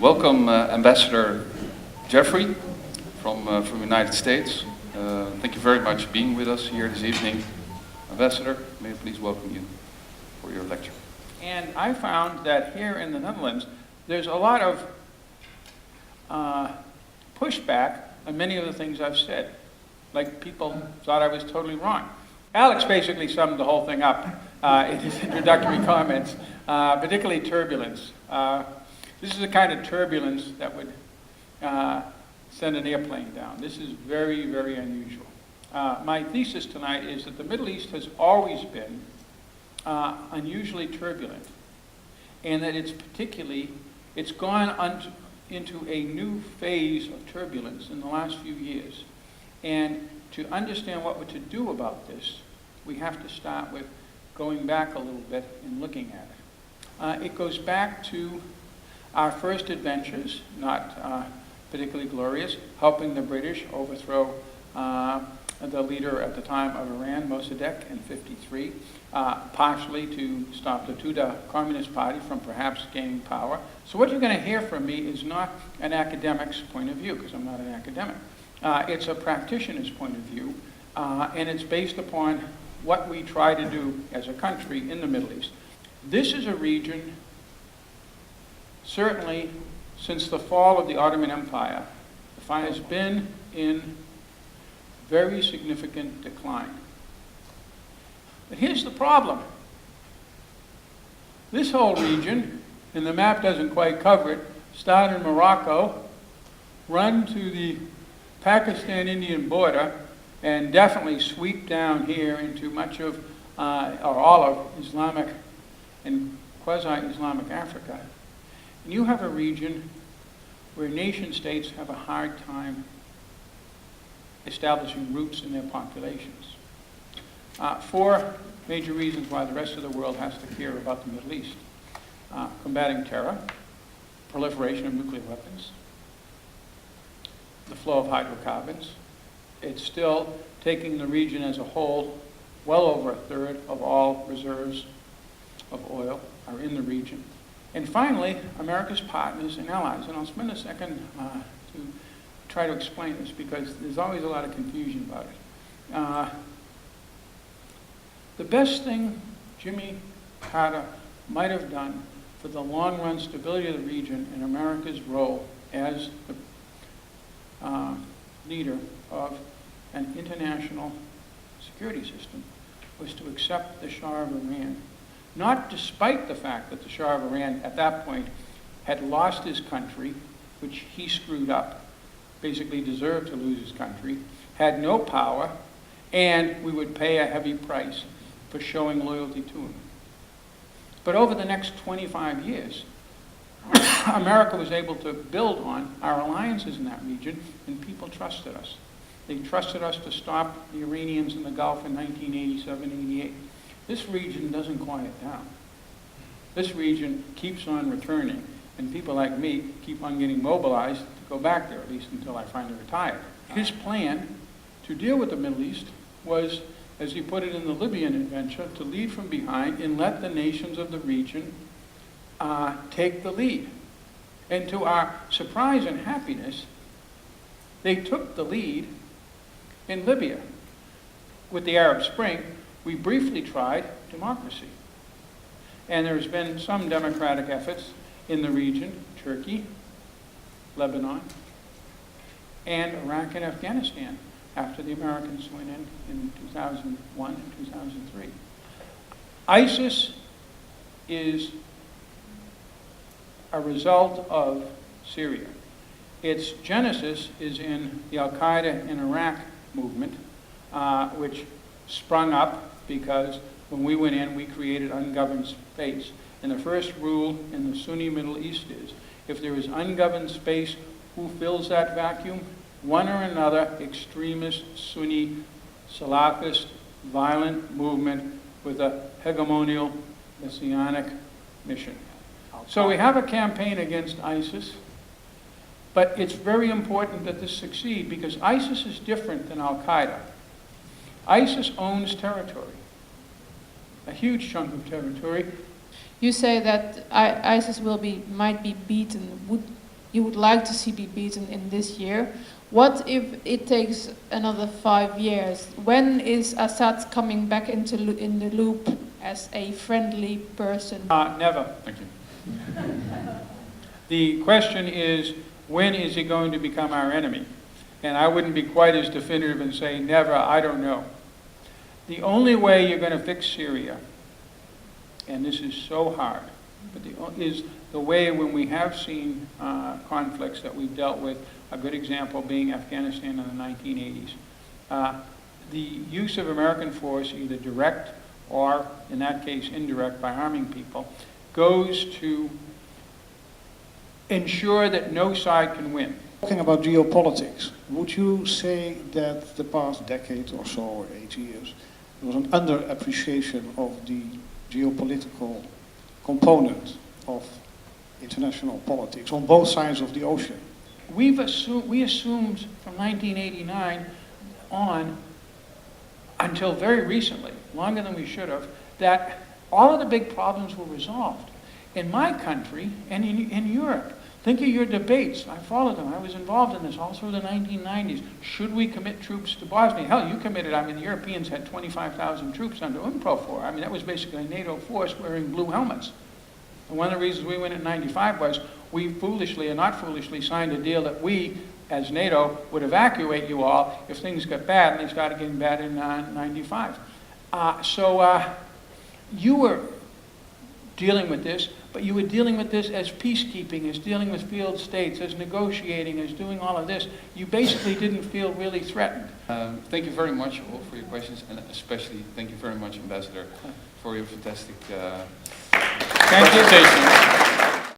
Welcome, Ambassador Jeffrey from the United States. Thank you very much for being with us here this evening. Ambassador, may I please welcome you for your lecture. And I found that here in the Netherlands, there's a lot of pushback on many of the things I've said. Like people thought I was totally wrong. Alex basically summed the whole thing up in his introductory comments, particularly turbulence. This is the kind of turbulence that would send an airplane down. This is very, very unusual. My thesis tonight is that the Middle East has always been unusually turbulent, and that it's gone into a new phase of turbulence in the last few years. And to understand what to do about this, we have to start with going back a little bit and looking at it. It goes back to our first adventures, not particularly glorious, helping the British overthrow the leader at the time of Iran, Mossadegh, in '53, partially to stop the Tudeh Communist Party from perhaps gaining power. So what you're going to hear from me is not an academic's point of view, because I'm not an academic. It's a practitioner's point of view, and it's based upon what we try to do as a country in the Middle East. This is a region, certainly since the fall of the Ottoman Empire, has been in very significant decline. But here's the problem. This whole region, and the map doesn't quite cover it, start in Morocco, run to the Pakistan-Indian border, and definitely sweep down here into much of, or all of, Islamic and quasi-Islamic Africa. And you have a region where nation states have a hard time establishing roots in their populations. Four major reasons why the rest of the world has to care about the Middle East. Combating terror, proliferation of nuclear weapons, the flow of hydrocarbons. It's still taking the region as a whole. Well over a third of all reserves of oil are in the region. And finally, America's partners and allies. And I'll spend a second to try to explain this, because there's always a lot of confusion about it. The best thing Jimmy Carter might have done for the long-run stability of the region and America's role as the leader of an international security system was to accept the Shah of Iran. Not despite the fact that the Shah of Iran at that point had lost his country, which he screwed up, basically deserved to lose his country, had no power, and we would pay a heavy price for showing loyalty to him. But over the next 25 years, America was able to build on our alliances in that region, and people trusted us. They trusted us to stop the Iranians in the Gulf in 1987-88. This region doesn't quiet down. This region keeps on returning, and people like me keep on getting mobilized to go back there, at least until I finally retire. His plan to deal with the Middle East was, as he put it in the Libyan adventure, to lead from behind and let the nations of the region take the lead. And to our surprise and happiness, they took the lead in Libya. With the Arab Spring, we briefly tried democracy. And there's been some democratic efforts in the region, Turkey, Lebanon, and Iraq and Afghanistan, after the Americans went in 2001 and 2003. ISIS is a result of Syria. Its genesis is in the Al-Qaeda in Iraq movement, which sprung up because when we went in, we created ungoverned space. And the first rule in the Sunni Middle East is, if there is ungoverned space, who fills that vacuum? One or another extremist Sunni Salafist violent movement with a hegemonial messianic mission. So we have a campaign against ISIS, but it's very important that this succeed, because ISIS is different than Al-Qaeda. ISIS owns territory, a huge chunk of territory. You say that ISIS might be beaten. you would like to see be beaten in this year. What if it takes another 5 years? When is Assad coming back in the loop as a friendly person? Never. Thank you. The question is, when is he going to become our enemy? And I wouldn't be quite as definitive and say never, I don't know. The only way you're going to fix Syria, and this is so hard, but is the way when we have seen conflicts that we've dealt with, a good example being Afghanistan in the 1980s. The use of American force, either direct or, in that case, indirect by arming people, goes to ensure that no side can win. Talking about geopolitics, would you say that the past decade or so, or 8 years, there was an underappreciation of the geopolitical component of international politics on both sides of the ocean? We assumed from 1989 on, until very recently, longer than we should have, that all of the big problems were resolved. In my country and in Europe, think of your debates. I followed them. I was involved in this all through the 1990s. Should we commit troops to Bosnia? Hell, you committed. I mean, the Europeans had 25,000 troops under UNPROFOR. I mean, that was basically a NATO force wearing blue helmets. And one of the reasons we went in '95 was we foolishly or not foolishly signed a deal that we, as NATO, would evacuate you all if things got bad, and they started getting bad in '95. You were dealing with this, but you were dealing with this as peacekeeping, as dealing with field states, as negotiating, as doing all of this. You basically didn't feel really threatened. Thank you very much all for your questions, and especially thank you very much, Ambassador, for your fantastic Thank you. presentation.